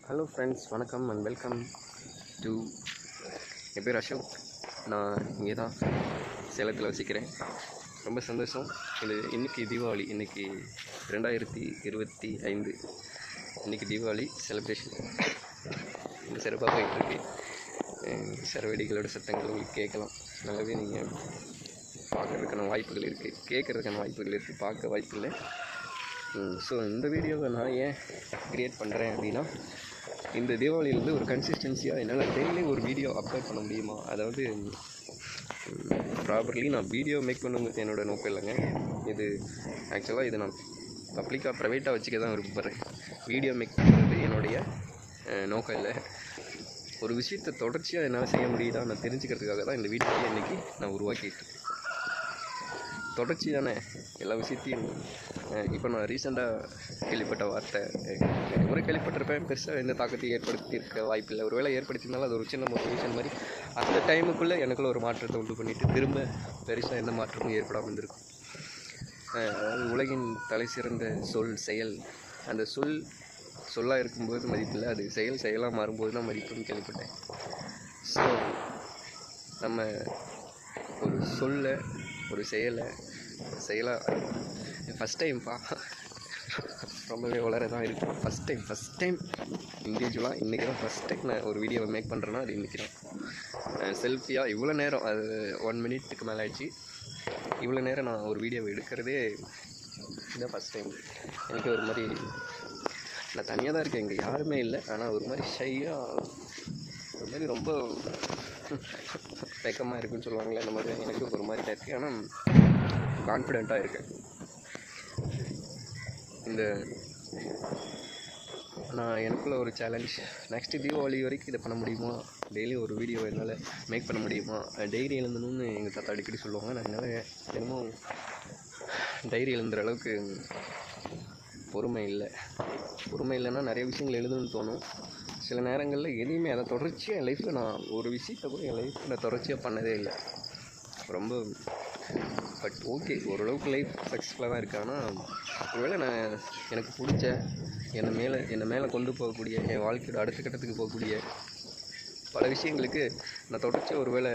Hello friends, வணக்கம் and welcome to என் பேர் அசோக். நான் இங்கே தான் சேலத்தில் வசிக்கிறேன். ரொம்ப சந்தோஷம். இன்றைக்கி தீபாவளி. இன்றைக்கி 2025. இன்றைக்கி தீபாவளி செலிப்ரேஷன் ரொம்ப சிறப்பாக போயிட்டுருக்கு. சரவெடிகளோட சத்தங்கள் உங்களுக்கு கேட்கலாம். நல்லாவே நீங்கள் பார்க்குறதுக்கான வாய்ப்புகள் இருக்குது, கேட்குறதுக்கான வாய்ப்புகள் இருக்குது, பார்க்க வாய்ப்பு இல்லை. ஸோ இந்த வீடியோவை நான் ஏன் க்ரியேட் பண்ணுறேன் அப்படின்னா, இந்த தீபாவளியிலேருந்து ஒரு கன்சிஸ்டன்சியாக என்னால் டெய்லி ஒரு வீடியோ அப்லோட் பண்ண முடியுமா? அதாவது ப்ராப்பர்லி நான் வீடியோ மேக் பண்ணுங்கிறது என்னோடய நோக்கம் இல்லைங்க. இது ஆக்சுவலாக இது நான் பப்ளிக்காக ப்ரைவேட்டாக வச்சுக்க தான் விருப்பப்படுறேன். வீடியோ மேக் பண்ணுறது என்னுடைய நோக்கம் இல்லை. ஒரு விஷயத்தை தொடர்ச்சியாக என்னால் செய்ய முடியுதா நான் தெரிஞ்சுக்கிறதுக்காக தான் இந்த வீடியோவை இன்றைக்கி நான் உருவாக்கிட்டு இருக்கேன். தொடர்ச்சி தானே எல்லா விஷயத்தையும். இப்போ நான் ரீசெண்டாக கேள்விப்பட்ட வார்த்தை, ஒரு கேள்விப்பட்டிருப்பேன், பெருசாக எந்த தாக்கத்தை ஏற்படுத்தியிருக்க வாய்ப்பில்லை. ஒரு வேளை ஏற்படுத்தினாலும் அது ஒரு சின்ன மோட்டிவேஷன் மாதிரி அந்த டைமுக்குள்ளே எனக்குள்ள ஒரு மாற்றத்தை உண்டு பண்ணிவிட்டு திரும்ப பெருசாக எந்த மாற்றமும் ஏற்படாமல் இருந்திருக்கும். அதாவது உலகின் தலை சிறந்த சொல் செயல். அந்த சொல்லாக இருக்கும்போது மதிப்பில்லை, அது செயலாக மாறும்போது தான் மதிப்புன்னு கேள்விப்பட்டேன். ஸோ நம்ம ஒரு சொல்ல ஒரு செயலாக ஃபஸ்ட் டைம்ப்பா ரொம்பவே வளர தான் இருக்குது. ஃபஸ்ட் டைம் இண்டிவிஜுவலாக இன்றைக்கி தான் ஃபஸ்ட் டைம் நான் ஒரு வீடியோவை மேக் பண்ணுறேன்னா அது இன்றைக்கி தான். செல்ஃபியாக இவ்வளோ நேரம், அது 1 மினிட்டுக்கு மேலே ஆயிடுச்சு. இவ்வளோ நேரம் நான் ஒரு வீடியோவை எடுக்கிறதே இதுதான் ஃபஸ்ட் டைம். எனக்கு ஒரு மாதிரி, நான் தனியாக தான் இருக்கேன், இங்கே யாருமே இல்லை. ஆனால் ஒரு மாதிரி ஷையாக, ஒரு மாதிரி ரொம்ப வெக்கமாக இருக்குன்னு சொல்லுவாங்களே, அந்த மாதிரி எனக்கு ஒரு மாதிரி தான் இருக்குது. ஆனால் கான்ஃபிடெண்ட்டாக இருக்கேன். நான் எனக்குள்ள ஒரு சேலஞ்ச், நெக்ஸ்ட்டு தீபாவளி வரைக்கும் இதை பண்ண முடியுமா? டெய்லி ஒரு வீடியோ என்னால் மேக் பண்ண முடியுமா? டைரி எழுதணும்னு எங்கள் தாத்தா அடிக்கடி சொல்லுவாங்க. நான் என்னால் தினமும் டைரி எழுதுகிற அளவுக்கு பொறுமை இல்லைன்னா நிறைய விஷயங்கள் எழுதணும்னு தோணும். சில நேரங்களில் எதையுமே அதை தொடர்ச்சியாக என் லைஃப்பில் நான் ஒரு விஷயத்தை கூட என் லைஃப்பில் தொடர்ச்சியாக பண்ணதே இல்லை. ரொம்ப பட் ஓகே, ஓரளவுக்கு லைஃப் சக்ஸஸ்ஃபுல்லாக தான் இருக்குது. ஆனால் ஒருவேளை நான் எனக்கு பிடிச்ச என்னை மேலே கொண்டு போகக்கூடிய, என் வாழ்க்கையோட அடுத்த கட்டத்துக்கு போகக்கூடிய பல விஷயங்களுக்கு நான் தொடர்ச்சியாக ஒருவேளை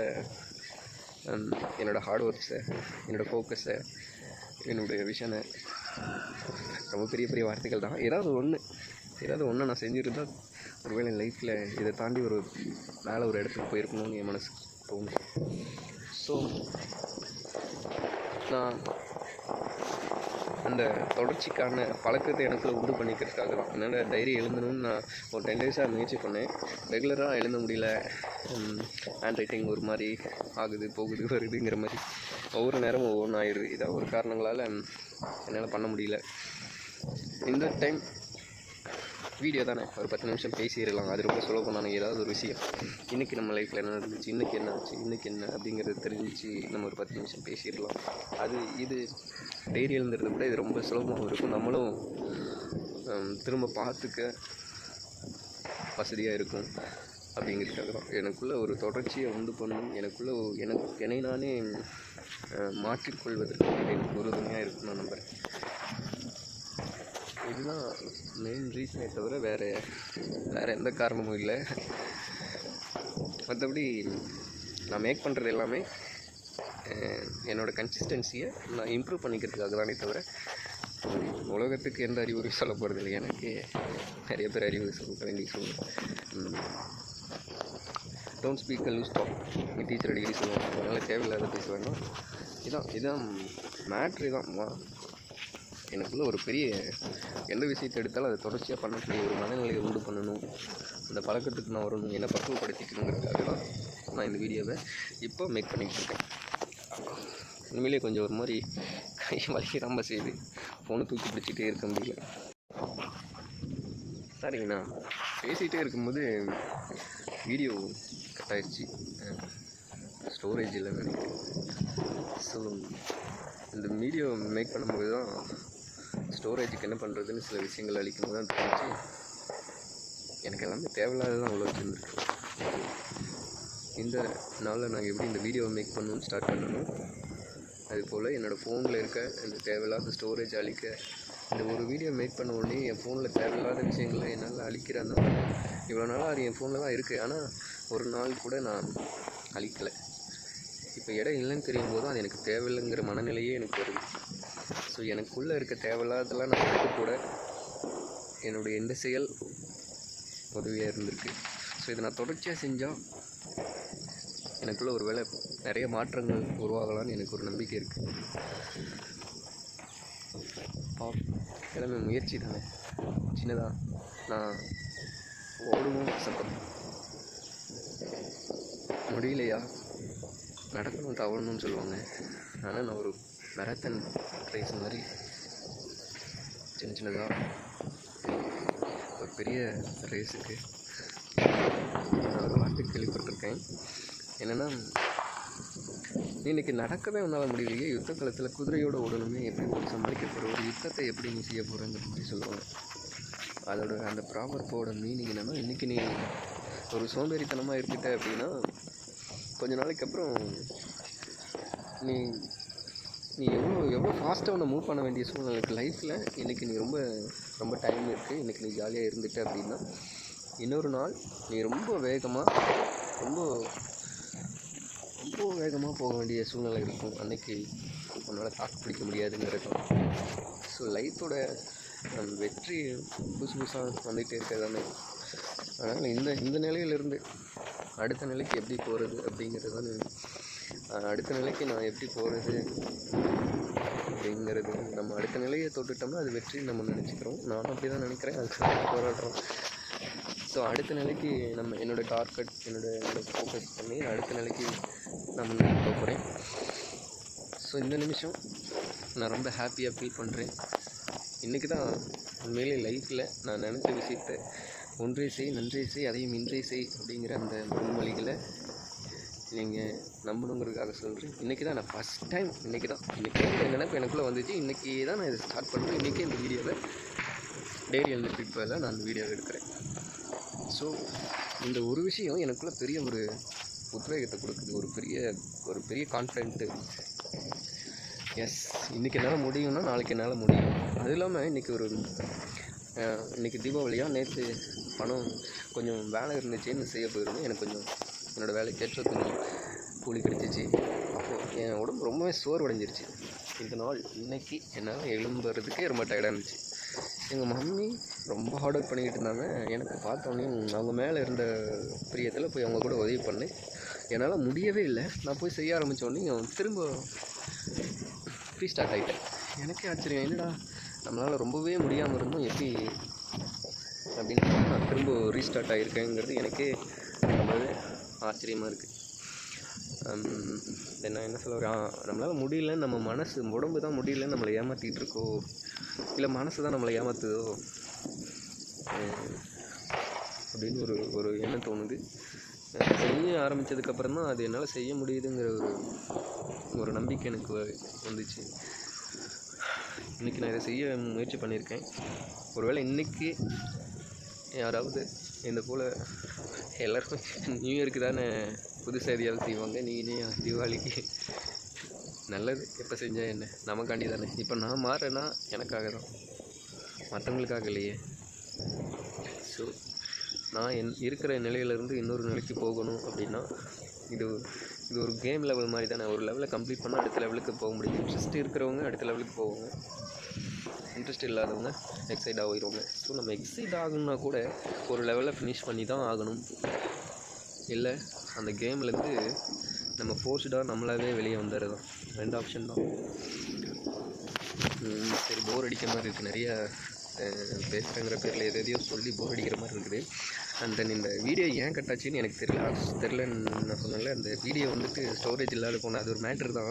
என்னோடய ஹார்ட் ஒர்க்ஸை, என்னோடய ஃபோக்கஸை, என்னுடைய விஷனை, ரொம்ப பெரிய வார்த்தைகள் தான், ஏதாவது ஒன்று நான் செஞ்சுருந்தால் ஒருவேளை என் லைஃப்பில் இதை தாண்டி மேலே ஒரு இடத்துக்கு போயிருக்கணும்னு என் மனசு தோணும். ஸோ நான் அந்த தொடர்ச்சிக்கான பழக்கத்தை எனக்குள்ள உண்டு பண்ணிக்கிறதுக்காக தான் என்னால் டைரி எழுதணும்னு நான் ஒரு 10 டேஸாக முயற்சி பண்ணேன். ரெகுலராக எழுத முடியல. ஹேண்ட் ரைட்டிங் ஒரு மாதிரி ஆகுது, போகுது, வருதுங்கிற மாதிரி ஒவ்வொரு நேரமும் ஒவ்வொன்று ஆயிடுது. இதாக ஒரு காரணங்களால் என்னால் பண்ண முடியல. இந்த டைம் வீடியோ தானே, ஒரு 10 நிமிஷம் பேசிடலாம். அது ரொம்ப சுலபமான ஏதாவது ஒரு விஷயம். இன்றைக்கி நம்ம லைஃப்பில் என்ன நடந்துச்சு, இன்றைக்கி என்ன ஆச்சு, இன்றைக்கி என்ன அப்படிங்கிறது தெரிஞ்சிச்சு நம்ம ஒரு 10 நிமிஷம் பேசிடலாம். இது டைரி எழுதுறது கூட இது ரொம்ப சுலபமாக இருக்கும். நம்மளும் திரும்ப பார்த்துக்க வசதியாக இருக்கும். அப்படிங்கிறதுக்காக தான் எனக்குள்ளே ஒரு தொடர்ச்சியை உண்டு பண்ணணும். என்னை நானே மாற்றிக்கொள்வதற்கு எனக்கு உறுதுணையாக இருக்குன்னு நான் நம்புகிறேன். இதுதான் மெயின் ரீசனே தவிர வேறு எந்த காரணமும் இல்லை. மற்றபடி நான் மேக் பண்ணுறது எல்லாமே என்னோடய கன்சிஸ்டன்சியை நான் இம்ப்ரூவ் பண்ணிக்கிறதுக்காக தானே தவிர உலகத்துக்கு எந்த அறிவுரை சொல்ல போகிறது இல்லை. எனக்கு நிறைய பேர் அறிவுரை சொல்ல வேண்டிய சொல்லுவேன். டோன்ட் ஸ்பீக் லூஸ் டாக், எங்கள் டீச்சர் அடிக்கடி சொல்லுவாங்க. அதனால் தேவையில்லாத பேச வேண்டாம். இதான் மேட்ரு தான். எனக்குள்ள ஒரு பெரிய எந்த விஷயத்தை எடுத்தாலும் அதை தொடர்ச்சியாக பண்ணக்கூடிய ஒரு மனநிலையை உண்டு பண்ணணும். அந்த பழக்கத்துக்கு நான் வரணும், என்னை பக்குவப்படுத்திக்கணுங்கிறதுக்காக தான் நான் இந்த வீடியோவை இப்போ மேக் பண்ணிக்கிட்டு இருக்கேன். உண்மையிலே கொஞ்சம் ஒரு மாதிரி கை வலிக்க ரொம்ப செய்யுது. ஃபோனை தூக்கி பிடிச்சிட்டே இருக்க முடியல. சரிங்கண்ணா, பேசிகிட்டே இருக்கும்போது வீடியோ கட் ஆகிடுச்சு, ஸ்டோரேஜ் இல்லைன்னு நினைக்கிறேன். ஸோ இந்த வீடியோ மேக் பண்ணும்போது தான் ஸ்டோரேஜுக்கு என்ன பண்ணுறதுன்னு சில விஷயங்கள் அளிக்கணும் தான் தோணுச்சு. எனக்கு எல்லாமே தேவையில்லாததான் அவ்வளோ வச்சுருந்துருக்கு. இந்த நாளில் நாங்கள் எப்படி இந்த வீடியோவை மேக் பண்ணணும்னு ஸ்டார்ட் பண்ணணும், அதுபோல் என்னோடய ஃபோனில் இருக்க இந்த தேவையில்லாத ஸ்டோரேஜ் அழிக்க இந்த ஒரு வீடியோ மேக் பண்ண உடனே என் ஃபோனில் தேவையில்லாத விஷயங்களை என்னால் அழிக்கிற அந்த இவ்வளோ நாளாக அது என் ஃபோனில் தான் இருக்குது. ஆனால் ஒரு நாள் கூட நான் அழிக்கலை. இப்போ இடம் இல்லைன்னு தெரியும் போது அது எனக்கு தேவையில்லைங்கிற மனநிலையே எனக்கு வருது. ஸோ எனக்குள்ளே இருக்க தேவையில்லாததெல்லாம் நான் எடுத்து கூட என்னுடைய எந்த செயல் உதவியாக இருந்திருக்கு. ஸோ இதை நான் தொடர்ச்சியாக செஞ்சால் எனக்குள்ளே ஒரு வேளை நிறைய மாற்றங்கள் உருவாகலான்னு எனக்கு ஒரு நம்பிக்கை இருக்குது. எல்லாமே முயற்சி தானே. சின்னதாக நான் ஓடவும் ஆசைப்படுறேன். முடியலையா, நடக்கணும் தவறணும்னு சொல்லுவாங்க. ஆனால் நான் ஒரு மேரத்தான் ரேஸ் மாதிரி சின்னதாக ஒரு பெரிய ரேஸுக்கு நான் ஒரு வார்த்தை கேள்விப்பட்டிருக்கேன். என்னென்னா, இன்றைக்கி நடக்கவே உன்னால் முடியலையே, யுத்த காலத்தில் குதிரையோடு ஓடணுமே, எப்படி ஒரு சமாளிக்க போகிற ஒரு யுத்தத்தை எப்படி நீ செய்ய போகிறேங்கிற மாதிரி சொல்லுவாங்க. அதோட அந்த ப்ராவர்போட மீனிங் என்னென்னா, இன்றைக்கி நீ ஒரு சோம்பேறித்தனமாக இருக்கிட்ட அப்படின்னா கொஞ்ச நாளைக்கு அப்புறம் நீ நீ எவ்வளோ ஃபாஸ்ட்டாக உன்னை மூவ் பண்ண வேண்டிய சூழ்நிலை இருக்குது லைஃப்பில். இன்றைக்கி நீ ரொம்ப டைம் இருக்குது, இன்றைக்கி நீ ஜாலியாக இருந்துட்ட அப்படின்னா இன்னொரு நாள் நீ ரொம்ப வேகமாக போக வேண்டிய சூழ்நிலை இருக்கும். அன்றைக்கி உன்னால் தாக்கு பிடிக்க முடியாதுங்கிறது தான். ஸோ லைஃபோட வெற்றி புதுசாக வந்துகிட்டே இருக்கிறதானே. அதனால் இந்த நிலையிலேருந்து அடுத்த நிலைக்கு எப்படி போகிறது அப்படிங்கிறது தான். அடுத்த நிலைக்கு நான் எப்படி போகிறது அப்படிங்கிறது, நம்ம அடுத்த நிலையை தொட்டுட்டோம்னா அது வெற்றின்னு நம்ம நினச்சிக்கிறோம். நானும் அப்படி தான் நினைக்கிறேன், அதுக்கு போராடுறோம். ஸோ அடுத்த நிலைக்கு நம்ம என்னோடய டார்கெட் என்னோட ஃபோக்கஸ் பண்ணி அடுத்த நிலைக்கு நான் முன்னாடி போக போகிறேன். ஸோ இந்த நிமிஷம் நான் ரொம்ப ஹாப்பியாக ஃபீல் பண்ணுறேன். இன்றைக்கி தான் உண்மையிலே லைஃப்பில் நான் நினச்ச விஷயத்தை ஒன்றே செய், நன்றே செய், அதையும் இன்றே செய் அப்படிங்கிற அந்த முன்மொழிகளை நீங்கள் நம்பணுங்கிறதுக்காக சொல்கிறேன். இன்றைக்கி தான் நான் ஃபஸ்ட் டைம் இன்றைக்கி இந்த நினைப்பு எனக்குள்ளே வந்துச்சு. இன்றைக்கி தான் நான் இதை ஸ்டார்ட் பண்ணுறேன். இன்றைக்கி இந்த வீடியோவில் டெய்லி எழுந்த ட்ரிப்பில் நான் இந்த வீடியோவை எடுக்கிறேன். ஸோ இந்த ஒரு விஷயம் எனக்குள்ளே பெரிய ஒரு உத்வேகத்தை கொடுக்குது, ஒரு பெரிய கான்ஃபிடென்ட்டு. எஸ், இன்றைக்கி என்னால் முடியும்னா நாளைக்கு என்னால் முடியும். அது இல்லாமல் இன்றைக்கி தீபாவளியா, நேற்று பணம் கொஞ்சம் வேலை இருந்துச்சுன்னு செய்ய போயிருந்தேன். எனக்கு கொஞ்சம் என்னோடய வேலைக்கேற்ற கொஞ்சம் கூலி கிடச்சிச்சு. அப்போது என் உடம்பு ரொம்பவே சோர்வடைஞ்சிருச்சு. இந்த நாள் இன்றைக்கி என்னால் எழும்புறதுக்கே ரொம்ப டயர்டாக இருந்துச்சு. எங்கள் மம்மி ரொம்ப ஹார்ட் ஒர்க் பண்ணிக்கிட்டு இருந்தாங்க. எனக்கு பார்த்தோன்னே அவங்க மேலே இருந்த பிரியத்தில் போய் அவங்க கூட உதவி பண்ணேன். என்னால் முடியவே இல்லை. நான் போய் செய்ய ஆரம்பித்தோடனே திரும்ப ரீஸ்டார்ட் ஆகிட்டேன். எனக்கே ஆச்சரியம், என்னடா நம்மளால் ரொம்பவே முடியாமல் இருந்தோம், எப்படி அப்படின்னு நான் திரும்ப ரீஸ்டார்ட் ஆகியிருக்கேங்கிறது எனக்கே ரொம்பவே ஆச்சரியமாக இருக்குது. நான் என்ன சொல்ல வரேன், நம்மளால் முடியலன்னு நம்ம உடம்பு தான் முடியலன்னு நம்மளை ஏமாற்றிட்டு இருக்கோ, இல்லை மனசு தான் நம்மளை ஏமாத்துதோ அப்படின்னு ஒரு எண்ணம் தோணுது. செய்ய ஆரம்பித்ததுக்கப்புறம் தான் அது என்னால் செய்ய முடியுதுங்கிற ஒரு நம்பிக்கை எனக்கு வந்துச்சு. இன்றைக்கி நான் இதை செய்ய முயற்சி பண்ணியிருக்கேன். ஒருவேளை இன்றைக்கி யாராவது இந்த போல் எல்லோரும் நியூ இயருக்கு தானே புதுசாக எதையாவது செய்வாங்க, நீங்கள் தீபாவளிக்கு நல்லது எப்போ செஞ்சால் என்ன, நமக்காண்டி தானே. இப்போ நான் மாறேன்னா எனக்காக தான், மற்றவங்களுக்காக இல்லையே. ஸோ நான் இருக்கிற நிலையிலேருந்து இன்னொரு நிலைக்கு போகணும் அப்படின்னா இது ஒரு கேம் லெவல் மாதிரி தானே. ஒரு லெவலை கம்ப்ளீட் பண்ணால் அடுத்த லெவலுக்கு போக முடியும். இன்ட்ரெஸ்ட் இருக்கிறவங்க அடுத்த லெவலுக்கு போவாங்க, இன்ட்ரெஸ்ட் இல்லாதவங்க எக்ஸைட் ஆகிடுவாங்க. ஸோ நம்ம எக்ஸைட் ஆகணுன்னா கூட ஒரு லெவலில் ஃபினிஷ் பண்ணி தான் ஆகணும். இல்லை அந்த கேம்லேருந்து நம்ம ஃபோர்ஸ்டாக நம்மளாவே வெளியே வந்துடுறது தான். 2 ஆப்ஷன் தான். சரி, போர் அடிக்கிற மாதிரி இருக்குது, நிறைய பேசுகிறேங்கிற பேரில் எதையோ சொல்லி போர் அடிக்கிற மாதிரி இருக்குது. அண்ட் தென் இந்த வீடியோ ஏன் கட்டாச்சுன்னு எனக்கு தெரிலன்னு நான் சொன்னேன்ல. அந்த வீடியோ வந்துட்டு ஸ்டோரேஜ் இல்லாத போனால் அது ஒரு மேட்ரு தான்,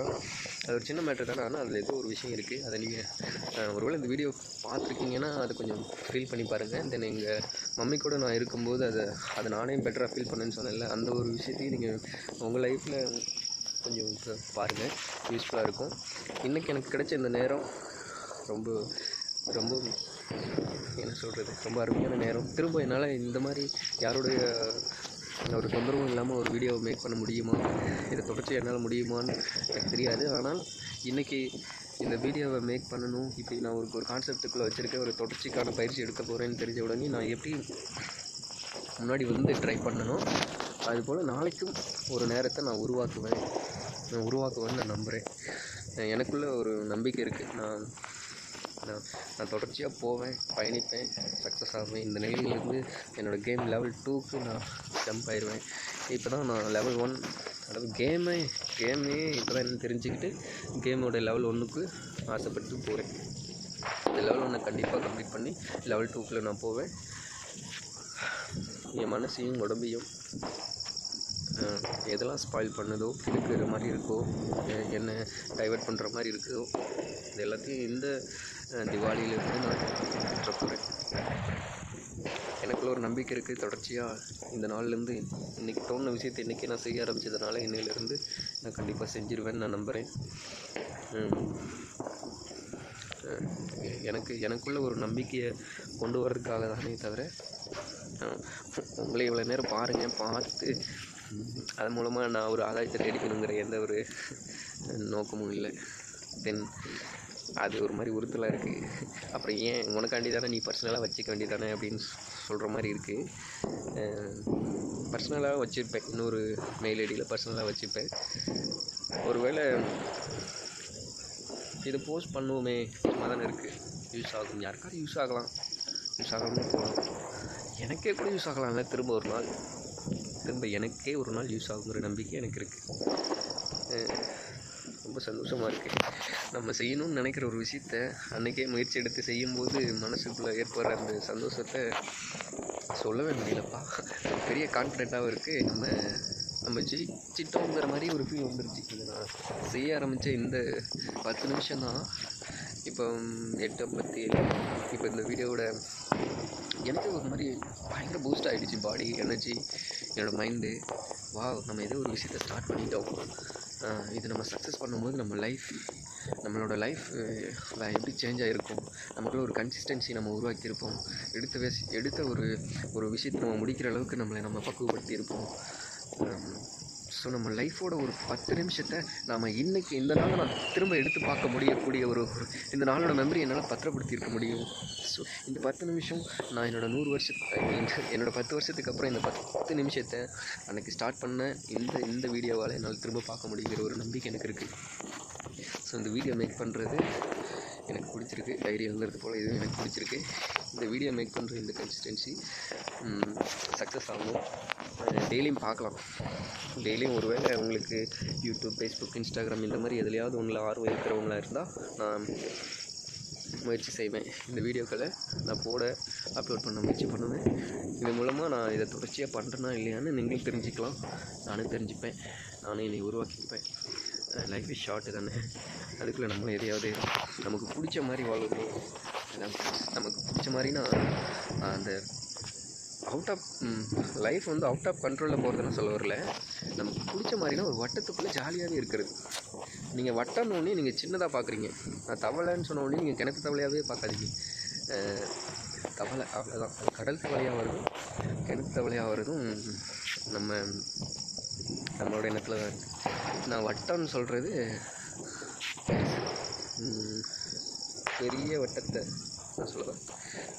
அது ஒரு சின்ன மேட்ரு தானே. ஆனால் அதில் ஏதோ ஒரு விஷயம் இருக்குது. அதை நீங்கள் ஒருவேளை இந்த வீடியோ பார்த்துருக்கீங்கன்னா அதை கொஞ்சம் ஃபீல் பண்ணி பாருங்கள். தென் எங்கள் மம்மி கூட நான் இருக்கும்போது அதை நானே பெட்டராக ஃபீல் பண்ணேன்னு சொன்னேன்ல, அந்த ஒரு விஷயத்தையும் நீங்கள் உங்கள் லைஃப்பில் கொஞ்சம் பாருங்கள், யூஸ்ஃபுல்லாக இருக்கும். இன்றைக்கி எனக்கு கிடைச்ச இந்த நேரம் ரொம்ப ரொம்ப என்ன சொல்கிறது, ரொம்ப அருமையான நேரம். திரும்ப என்னால் இந்த மாதிரி யாருடைய ஒரு தொந்தரவும் இல்லாமல் ஒரு வீடியோவை மேக் பண்ண முடியுமா, இதை தொடர்ச்சி என்னால் முடியுமான்னு எனக்கு தெரியாது. ஆனால் இன்றைக்கி இந்த வீடியோவை மேக் பண்ணணும், இப்படி நான் ஒரு கான்செப்ட்டுக்குள்ளே வச்சுருக்கேன், ஒரு தொடர்ச்சிக்கான பயிற்சி எடுக்க போகிறேன்னு தெரிஞ்ச உடனே நான் எப்படி முன்னாடி வந்து ட்ரை பண்ணணும், அதுபோல் நாளைக்கும் ஒரு நேரத்தை நான் உருவாக்குவேன்னு நான் நம்புகிறேன். எனக்குள்ளே ஒரு நம்பிக்கை இருக்குது. நான் தொடர்ச்சியாக போவேன், பயணிப்பேன், சக்ஸஸ் ஆவேன். இந்த நிலையிலேருந்து என்னோடய கேம் லெவல் 2க்கு நான் ஜம்ப் ஆயிடுவேன். இப்போ தான் நான் லெவல் 1, அதாவது கேமே இப்போ தான் என்ன தெரிஞ்சுக்கிட்டு கேமோட லெவல் 1க்கு ஆசைப்பட்டு போகிறேன். இந்த லெவல் 1 கண்டிப்பாக கம்ப்ளீட் பண்ணி லெவல் 2க்குள்ளே நான் போவேன். என் மனசையும் உடம்பையும் எதெல்லாம் ஸ்பாயில் பண்ணுதோ, இருக்கிற மாதிரி இருக்கோ, என்னை டைவர்ட் பண்ணுற மாதிரி இருக்கோ, இது எல்லாத்தையும் இந்த திவாலியிலேருந்து நான் பெற்ற போகிறேன். எனக்குள்ள ஒரு நம்பிக்கை இருக்குது. தொடர்ச்சியாக இந்த நாள்லேருந்து இன்றைக்கி தோணுன விஷயத்தை இன்றைக்கி நான் செய்ய ஆரம்பித்ததுனால இன்னையிலேருந்து நான் கண்டிப்பாக செஞ்சிருவேன்னு நான் நம்புகிறேன். எனக்குள்ள ஒரு நம்பிக்கையை கொண்டு வர்றதுக்காக தானே தவிர உங்களை இவ்வளோ நேரம் பார்த்து அது மூலமாக நான் ஒரு ஆதாயத்தை தேடிக்கணுங்கிற எந்த ஒரு நோக்கமும் இல்லை. தென் அது ஒரு மாதிரி உறுத்தலாக இருக்குது. அப்புறம் ஏன் உனக்காண்டி தானே நீ பர்சனலாக வச்சுக்க வேண்டியதானே அப்படின்னு சொல்கிற மாதிரி இருக்குது. பர்சனலாக வச்சுருப்பேன், இன்னொரு மெயில் ஐடியில் பர்சனலாக வச்சுப்பேன். ஒருவேளை இதை போஸ்ட் பண்ணுவோமே, சும்மா தானே இருக்குது, யூஸ் ஆகும், யாருக்காவது யூஸ் ஆகலாம்னு போகணும். எனக்கே கூட யூஸ் ஆகலாம்ல, திரும்ப எனக்கே ஒரு நாள் யூஸ் ஆகுங்கிற நம்பிக்கை எனக்கு இருக்குது. ரொம்ப சந்தோஷமாக இருக்குது. நம்ம செய்யணும்னு நினைக்கிற ஒரு விஷயத்த அன்றைக்கே முயற்சி எடுத்து செய்யும்போது மனசுக்குள்ளே ஏற்படுற அந்த சந்தோஷத்தை சொல்லவே முடியலப்பா. பெரிய கான்ஃபிடெண்ட்டாகவும் இருக்குது. நம்ம ஜெயிச்சிட்டோங்கிற மாதிரி ஒரு ஃபீல் வந்துருச்சு. இது நான் செய்ய ஆரம்பித்த இந்த 10 நிமிஷம் தான் இப்போ 8:57. இப்போ இந்த வீடியோவோட எனக்கு ஒரு மாதிரி பயங்கர பூஸ்ட் ஆகிடுச்சு. பாடி எனர்ஜி, என்னோடய மைண்டு. நம்ம ஏதோ ஒரு விஷயத்தை ஸ்டார்ட் பண்ணிட்டோம். இது நம்ம சக்ஸஸ் பண்ணும்போது நம்மளோட லைஃப் எப்படி சேஞ்ச் ஆகிருக்கும், நமக்குள்ள ஒரு கன்சிஸ்டன்சி நம்ம உருவாக்கியிருப்போம். எடுத்த ஒரு விஷயத்தை நம்ம முடிக்கிற அளவுக்கு நம்ம பக்குவப்படுத்தியிருப்போம். ஸோ நம்ம லைஃபோட ஒரு 10 நிமிஷத்தை நாம் இன்றைக்கி இந்த நாளை நான் திரும்ப எடுத்து பார்க்க முடியக்கூடிய ஒரு இந்த நாளோட மெமரி என்னால் பத்திரப்படுத்தியிருக்க முடியும். ஸோ இந்த 10 நிமிஷம் நான் என்னோடய 10 வருஷத்துக்கு அப்புறம் இந்த 10 நிமிஷத்தை அன்றைக்கி ஸ்டார்ட் பண்ண இந்த வீடியோவால் என்னால் திரும்ப பார்க்க முடியுங்கிற ஒரு நம்பிக்கை எனக்கு இருக்குது. ஸோ இந்த வீடியோ மேக் பண்ணுறது எனக்கு பிடிச்சிருக்கு. டைரி எழுதுறது போல் இதுவும் எனக்கு பிடிச்சிருக்கு. இந்த வீடியோ மேக் பண்ணுற இந்த கன்சிஸ்டன்சி சக்ஸஸ் ஆகணும். டெய்லியும் பார்க்கலாம். டெய்லியும் ஒருவேளை உங்களுக்கு யூடியூப், ஃபேஸ்புக், இன்ஸ்டாகிராம் இந்த மாதிரி எதுலையாவது ஒன்றில் ஆர்வம் இருக்கிறவங்களாக இருந்தால் நான் முயற்சி செய்வேன். இந்த வீடியோக்களை நான் அப்லோட் பண்ண முயற்சி பண்ணுவேன். இது மூலமாக நான் இதை தொடர்ச்சியாக பண்ணுறேன்னா இல்லையான்னு நீங்களும் தெரிஞ்சுக்கலாம், நானும் தெரிஞ்சுப்பேன், நானும் என்னை உருவாக்கிப்பேன். லைஃப் இஸ் ஷார்ட்டு தானே, அதுக்குள்ளே நம்ம எதையாவது நமக்கு பிடிச்ச மாதிரி வாழணும். நமக்கு பிடிச்ச மாதிரினா அந்த லைஃப் வந்து அவுட் ஆஃப் கண்ட்ரோலில் போகிறதுன்னு சொல்ல வரல. நமக்கு பிடிச்ச மாதிரினா ஒரு வட்டத்துக்குள்ளே ஜாலியாகவே இருக்கிறது. நீங்கள் வட்டம்னோடனே நீங்கள் சின்னதாக பார்க்குறீங்க. நான் தவளைன்னு சொன்ன உடனே நீங்கள் கிணத்து தவளையாகவே பார்க்காதீங்க. தவளை அவ்வளோதான். கடல் தவளையாக வருதும் கிணத்து தவளையாக வருதும் நம்மளோட எண்ணத்தில் தான் இருக்குது. நான் வட்டம்னு சொல்கிறது பெரிய வட்டத்தை நான் சொல்லுவேன்.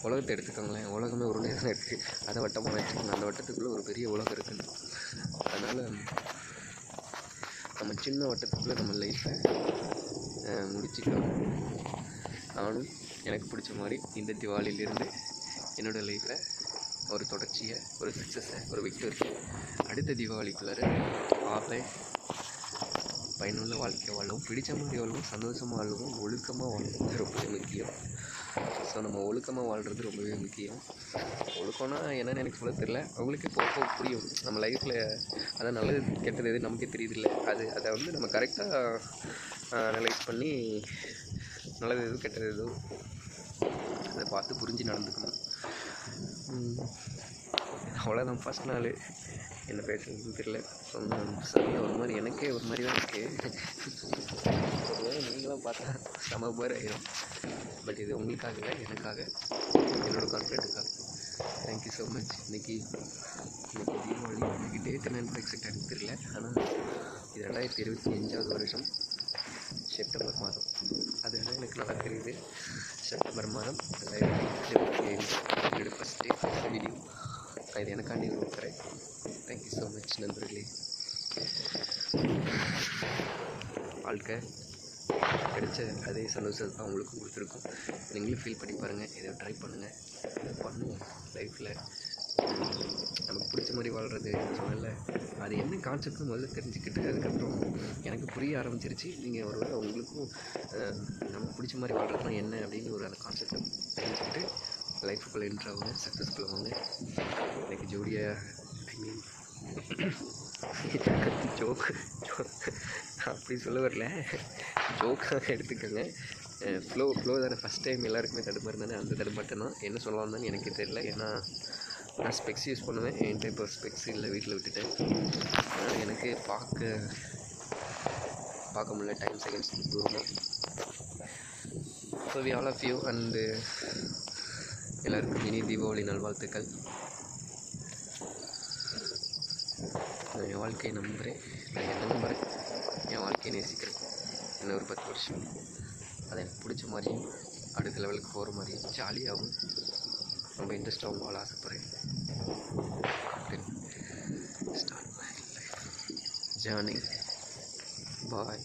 உலகத்தை எடுத்துக்கோங்களேன், உலகமே ஒரு நேரம் இருக்குது, அதை வட்டமாக வச்சுக்கோங்க. அந்த வட்டத்துக்குள்ளே ஒரு பெரிய உலகம் இருக்குது. அதனால் நம்ம சின்ன வட்டத்துக்குள்ளே நம்ம லைஃப்பை முடிச்சுக்கலாம். நானும் எனக்கு பிடிச்ச மாதிரி இந்த திவாலியிலேருந்து என்னோடய லைஃப்பில் ஒரு தொடர்ச்சியை, ஒரு சக்ஸஸை, ஒரு விக்டரி அடுத்த தீபாவளிக்குள்ளார பார்ப்பேன். பயனுள்ள வாழ்க்கை வாழவும், பிடிச்ச மாதிரி வாழவும், சந்தோஷமாக வாழவும், ஒழுக்கமாக வாழவும் ரொம்பவே முக்கியம். ஸோ நம்ம ஒழுக்கமாக வாழ்கிறது ரொம்பவே முக்கியம். ஒழுக்கம்னா என்னென்னு எனக்கு சொல்ல தெரியல, அவங்களுக்கு போக புரியும். நம்ம லைஃப்பில் அதான் நல்லது கெட்டது எது நமக்கே தெரியுதில்ல. அதை வந்து நம்ம கரெக்டாக அனலைஸ் பண்ணி நல்லது எதுவும் கெட்டது எதுவும் அதை பார்த்து புரிஞ்சு நடந்துக்கணும். அவ்வளோதான். ஃபஸ்ட் நாள் என்ன பேசுறதுன்னு தெரியல. சரியாக ஒரு மாதிரி எனக்கே ஒரு மாதிரி தான் இருக்குது. நீங்களும் பார்த்தா செம பேர் ஆயிடும். பட் இது உங்களுக்காக இல்லை, எனக்காக, என்னோடய கான்ஃபிடென்ட்டுக்காக. Thank you so much. இன்றைக்கி தீபாவளி, இன்றைக்கி டேட் என்னன்னு எக்ஸாக்ட் எனக்கு தெரியல. ஆனால் இது 2025வது வருஷம். செப்டம்பர் மாதம் அதுதான் எனக்கு நல்லா தெரியுது. செப்டம்பர் மாதம் என்னோட ஃபஸ்ட் டே வீடியோ. இது எனக்காண்டி கொடுக்குறேன். தேங்க்யூ ஸோ மச் நண்பர்களே. வாழ்க்கை கிடைச்ச அதே சந்தோஷத்தை தான் உங்களுக்கும் கொடுத்துருக்கும். நீங்களும் ஃபீல் பண்ணி பாருங்கள். இதை ட்ரை பண்ணுங்கள். இதை பண்ணுவோம் லைஃப்பில். நமக்கு பிடிச்ச மாதிரி வாழ்கிறது சொன்னல, அது என்ன கான்செப்ட்னு முதல்ல தெரிஞ்சுக்கிட்டு அதுக்கப்புறம் எனக்கு புரிய ஆரம்பிச்சிருச்சு. நீங்கள் ஒரு வேளை உங்களுக்கும் நமக்கு பிடிச்ச மாதிரி வாழ்கிறதுனா என்ன அப்படின்னு ஒரு அந்த கான்செப்டை தெரிஞ்சுக்கிட்டு லைஃபுக்குள்ளே என்ட்ராகுங்க, சக்ஸஸ்ஃபுல் ஆகுங்க. எனக்கு ஜோடியாக ஜோக் அப்படி சொல்ல வரல, ஜோக்காக எடுத்துக்கோங்க. ஃப்ளோ தானே. ஃபஸ்ட் டைம் எல்லாருக்குமே தடுமாறு தானே. அந்த தடுமாட்டம் தான் என்ன சொல்லலாம்னு எனக்கே தெரியல. ஏன்னா நான் ஸ்பெக்ஸ் யூஸ் பண்ணுவேன். என்கிட்ட இப்போ ஸ்பெக்ஸ் இல்லை, வீட்டில் விட்டுட்டேன். அதனால் எனக்கு பார்க்க முடியல. டைம் செகண்ட்ஸ் தூரமாக. So we all of you and எல்லாருக்கும் இனி தீபாவளி நல்வாழ்த்துக்கள். நான் என் வாழ்க்கையை நம்புகிறேன். நான் என்ன நம்புகிறேன், என் வாழ்க்கையை நேசிக்கிறேன். இன்னும் ஒரு 10 வருஷம் அது எனக்கு பிடிச்ச மாதிரியும் அடுத்த லெவலுக்கு போகிற மாதிரியும் ஜாலியாகவும் ரொம்ப இன்ட்ரெஸ்ட்டாகவும் வாழ ஆசைப்பட்றேன். Start my life journey. Bye.